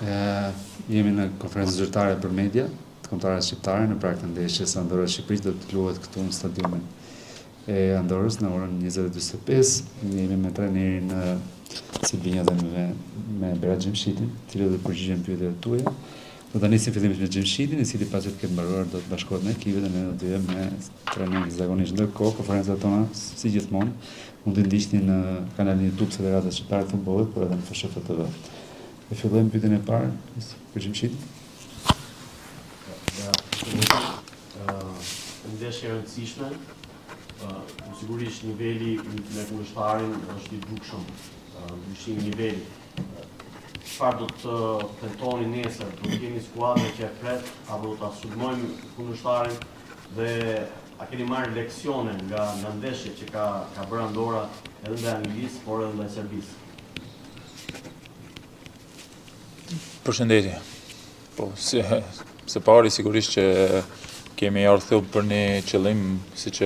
Jemi në konferencë zyrtare për media të kombëtare shqiptare në prag të ndeshjes Andorra-Shqipëri do të luhet këtu në stadiumin e Andorrës në orën 20:45. Jemi me trajnerin Silvinja dhe me Berat Xhimshitin, të cilët do të përgjigjen pyetjeve tuaja. Do ta nisim fillimisht me Xhimshitin, i cili pasi të ketë mbaruar do të bashkohet me ekipet dhe ne do të jemi me trajnerin zakonisht. Ndërkohë, konferencat tona, si gjithmonë, mund të ndiqni në kanalin YouTube Federatës Shqiptare të Futbollit, por edhe në FSHF TV. E fillojmë pyetjen e parë për Xhimshitin. Ndeshje e rëndësishme, sigurisht niveli me kundërshtarin është i dukshëm, ndryshimi i nivelit. Çfarë do të tentoni nesër? Do të kemi skuadrë që e pret, apo do ta sulmojmë kundërshtarin dhe a keni marrë leksione nga ndeshjet që ka bërë Andorra edhe ndaj Anglisë, por edhe ndaj Serbisë? Përshëndetje. Po, se pari sigurisht që kemi ardhur për një qëllim, siç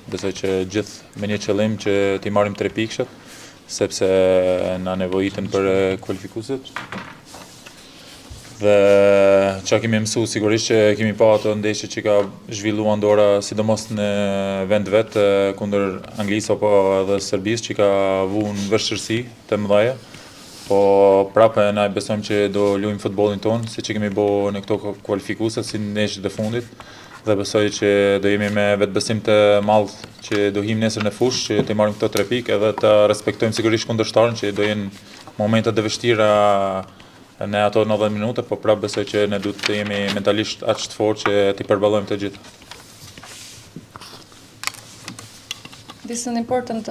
besoj që gjithë me një qëllim që t'i marrim 3 pikëshat, sepse na nevojitën për kualifikuesit. Dhe çka kemi mësuar sigurisht që kemi pa ato ndeshje që ka zhvilluar Andorra, sidomos në vend vet kundër Anglisë apo edhe Serbisë, që ka vënë në vështirësi të mëdha. Po prapë na besojmë që do luajmë futbollin ton, siç e kemi bërë në këto kualifikuese si ndeshjet e fundit. Dhe besoj që do jemi me vetbesim të madh që do him nesër në fushë, që të marrim këto 3 pikë edhe të respektojmë sigurisht kundërshtarin që do jenë momente të vështira në ato 90 minuta, po prapë besoj që ne duhet të jemi mentalisht aq të fortë që t'i përballojmë të gjitha. This is an important,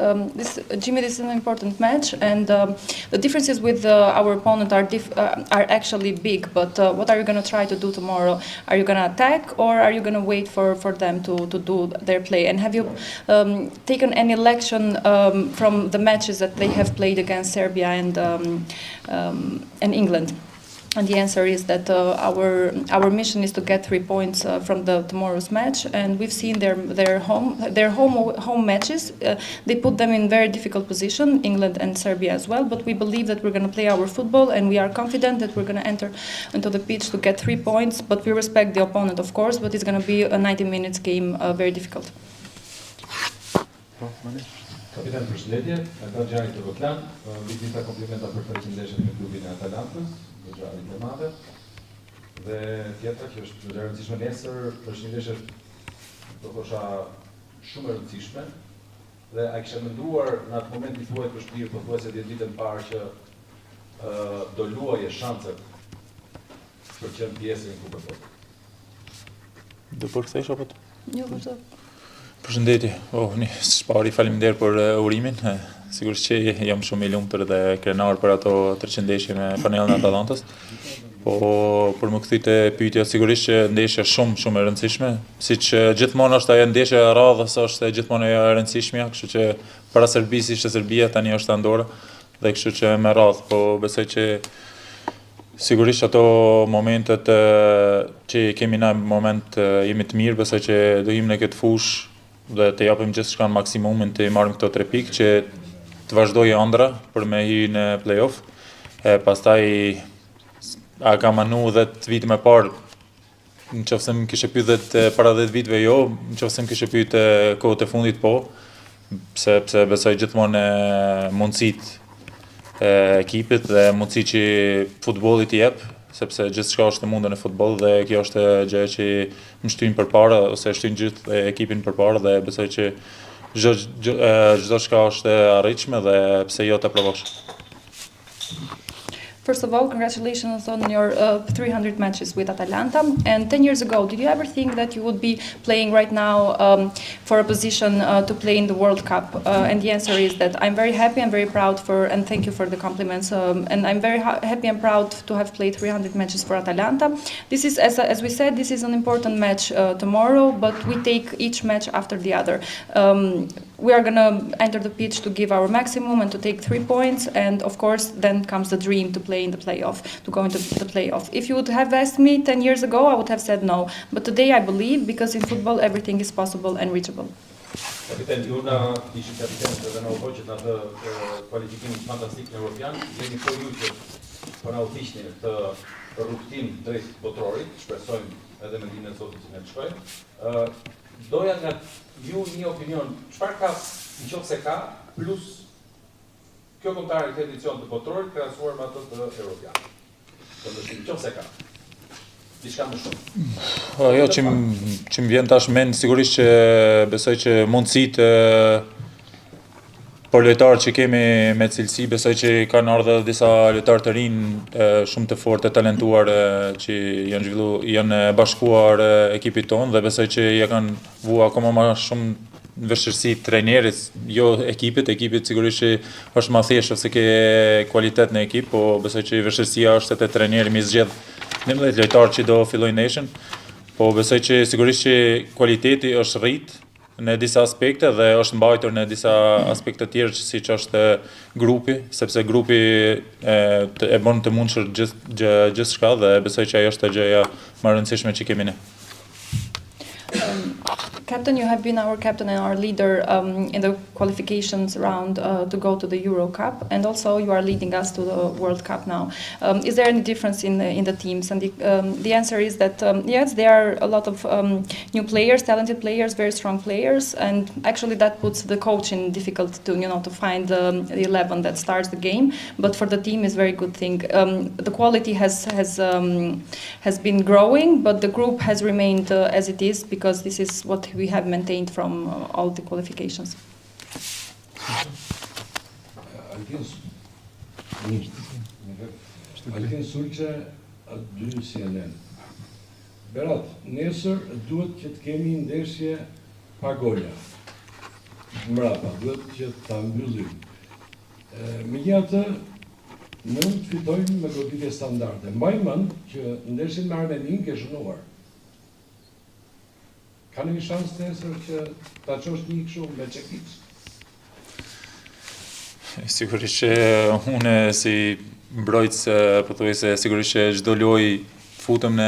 Jimmy, this is an important match, and the differences with our opponent are actually big. But what are you going to try to do tomorrow? Are you going to attack, or are you going to wait for them to do their play? And have you taken any lesson from the matches that they have played against Serbia and England? And the answer is that our mission is to get 3 points from tomorrow's match, and we've seen their home matches. They put them in very difficult position, England and Serbia as well. But we believe that we're going to play our football, and we are confident that we're going to enter into the pitch to get 3 points. But we respect the opponent, of course. But it's going to be a 90 minutes game, very difficult. Kapitan, përshëndetje, nga Gjari të Voklan, vizita komplimenta për përqindeshjet me klubin e Atalantës, në Gjari të Madhe, dhe tjetra që është e rëndësishme nesër, përqindeshjet do thosha shumë e rëndësishme, dhe a kisha menduar në atë moment i thuajt për shpirë, pothuajse 10 ditën parë që do luaje shanset për qenë pjesë në Kupën e Botës. Do përkthesh apo? Jo, vërtet. Përshëndetje. Shpari faleminderit për urimin. Sigurisht që jam shumë i lumtur dhe krenar për ato 300 ndeshje me panelin e Atalantës. Po për më kthy te pyetja, sigurisht që ndeshja shumë e rëndësishme, siç gjithmonë është ajo ndeshje e radhës, është gjithmonë e rëndësishme, kështu që para Serbisë ishte Serbia, tani është Andorra, dhe kështu që me radhë, po besoj që sigurisht ato momentet që kemi na moment jemi të mirë, besoj që do him në këtë fushë dhe të japim gjithçka në maksimumin të marrim këto 3 pikë që të vazhdojë ëndra për me hyrë në play-off. Pastaj a kam anu 10 vite më parë, nëse më kishe pyetur para 10 viteve jo, nëse më kishe pyetur kohët e fundit po, sepse besoj gjithmonë mundësitë e ekipit dhe mundësi që futbolli t'i jep, sepse gjithçka është e mundur në futboll dhe kjo është gjë që më shtyn përpara ose shtyn gjithë ekipin përpara dhe besoj që çdo çka është e arritshme dhe pse jo ta provosh. First of all, congratulations on your 300 matches with Atalanta. And 10 years ago, did you ever think that you would be playing right now for a position to play in the World Cup? And the answer is that I'm very happy and very proud and thank you for the compliments. And I'm very happy and proud to have played 300 matches for Atalanta. This is, as we said, this is an important match tomorrow, but we take each match after the other. We are going to enter the pitch to give our maximum and to take 3 points, and of course then comes the dream to play in the playoff, to go into the playoff. If you would have asked me 10 years ago, I would have said no, but today I believe, because in football everything is possible and reachable. Kapitan, ju na ishit kapitenët edhe në Ovoj që në atë kualifikimin fantastik në Europian, jeni po ju që po na udhëhiqni këtë rrugtim drejt botrorit, shpresojmë edhe me ndihmën e Zotit që ne të shkojmë. Doja nga ju një opinion, çfarë ka nëse ka plus kjo kontare këtë edicion të botrorit krahasuar me ato të europian. Nëse ka. Diçka më shumë. Jo, që më vjen tash mend sigurisht që besoj që mundësitë për lojtarët që kemi me cilësi, besoj që kanë ardhur disa lojtarë të rinj shumë të fortë, të talentuar që janë bashkuar ekipit tonë dhe besoj që ja kanë vu akoma më shumë në vështirësi trajnerit, jo ekipit sigurisht që është më thjeshtë ose ke kualitet në ekip, po besoj që vështirësia është te trajneri mi zgjedh 11 lojtarë që do fillojnë ndeshjen, po besoj që sigurisht që kualiteti është rrit në disa aspekte dhe është mbajtur në disa aspekte tjerë siç është grupi, sepse grupi e bën të mundshër gjithçka dhe besoj që ajo është gjëja më e rëndësishme që kemi ne. Captain, you have been our captain and our leader in the qualifications round to go to the Euro Cup, and also you are leading us to the World Cup now. Is there any difference in the teams? And the answer is that yes, there are a lot of new players, talented players, very strong players, and actually that puts the coach in difficult to find the 11 that starts the game. But for the team, is a very good thing. The quality has been growing, but the group has remained as it is because this is what we have maintained from all the qualifications. Altin Sulqe, dy CNN. Berat, nesër duhet që të kemi ndeshje pa gola. Mrapa, duhet që ta mbyllim. Megjithatë, ne fitojmë me goditje standarde. Mbaj mend që ndeshjen me Armenin ke shënuar. Ka një shans nesër që ta çosh një kështu me çekiç? Sigurisht që unë si mbrojtës pothuajse sigurisht që çdo lojë futem në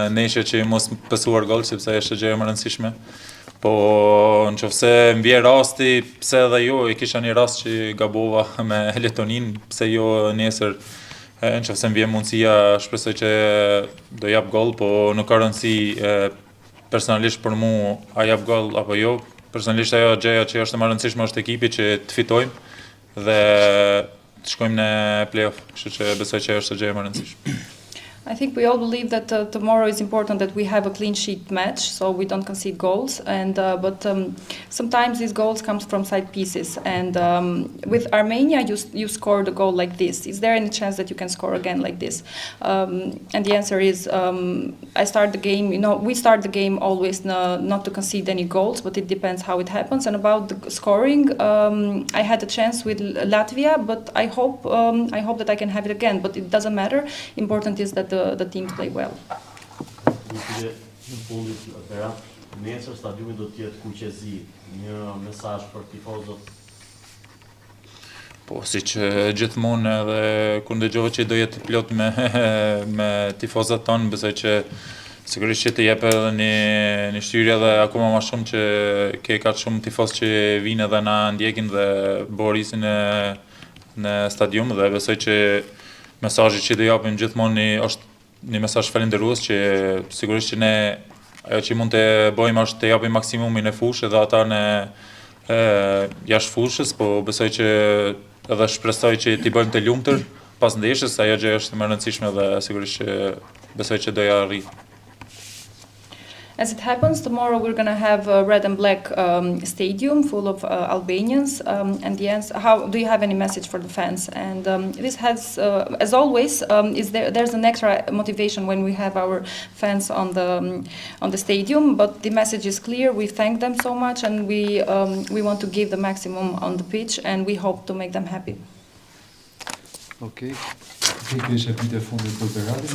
ndeshje që mos pësuar gol sepse është gjë e rëndësishme. Po nëse më vjen rasti, pse edhe jo, e kisha një rast që gabova me Letonin, pse jo nesër nëse më vjen mundësia, shpresoj që do jap gol, po nuk ka rëndësi personalisht për mu a jap gol apo jo. Personalisht ajo gjëja që është më e rëndësishme është ekipi që të fitojmë dhe të shkojmë në play-off, kështu që besoj që është gjëja më e rëndësishme. I think we all believe that tomorrow is important that we have a clean sheet match, so we don't concede goals. And but sometimes these goals come from side pieces. And with Armenia, you scored a goal like this. Is there any chance that you can score again like this? And the answer is, I start the game. We start the game always not to concede any goals, but it depends how it happens. And about the scoring, I had a chance with Latvia, but I hope that I can have it again. But it doesn't matter. Important is that the teams play well. Në fundit, Berat, nesër stadiumi do të jetë kuqezi. Një mesazh për tifozët. Po, siç gjithmonë edhe kur dëgjova që do jetë plot me tifozat tonë, besoj që sigurisht që të jep edhe një shtyrje dhe akoma më shumë që ke kaq shumë tifoz që vinë edhe na ndjekin dhe borisin në stadium dhe besoj që mesazhi që do japim gjithmonë është një mesazh falënderues që sigurisht që ne ajo që mund të bëjmë është të japim maksimumin në fushë dhe ata në jashtë fushës, po besoj që edhe shpresoj që t'i bëjmë të lumtur pas ndeshjes, ajo gjë është më e rëndësishme dhe sigurisht që besoj që do ja arrijë. As it happens, tomorrow we're going to have a red and black stadium full of Albanians. And the answer, do you have any message for the fans? And this has, as always, there's an extra motivation when we have our fans on the stadium. But the message is clear. We thank them so much, and we want to give the maximum on the pitch, and we hope to make them happy. Okay. Kjo ishte pyetja e fundit për Beradin.